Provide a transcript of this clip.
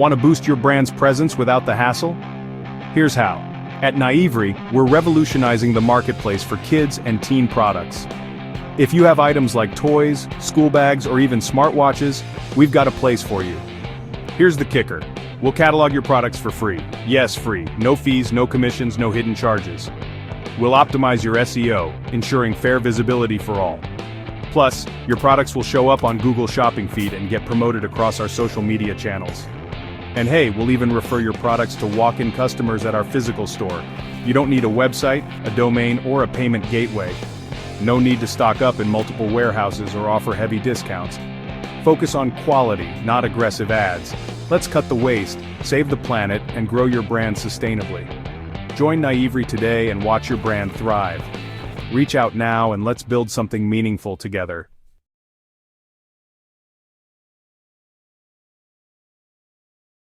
Want to boost your brand's presence without the hassle? Here's how. At Naivri, we're revolutionizing the marketplace for kids and teen products. If you have items like toys, school bags, or even smartwatches, we've got a place for you. Here's the kicker. We'll catalog your products for free. Yes, free. No fees, no commissions, no hidden charges. We'll optimize your SEO, ensuring fair visibility for all. Plus, your products will show up on Google Shopping feed and get promoted across our social media channels. And hey, we'll even refer your products to walk-in customers at our physical store. You don't need a website, a domain, or a payment gateway. No need to stock up in multiple warehouses or offer heavy discounts. Focus on quality, not aggressive ads. Let's cut the waste, save the planet, and grow your brand sustainably. Join Naivri today and watch your brand thrive. Reach out now and let's build something meaningful together.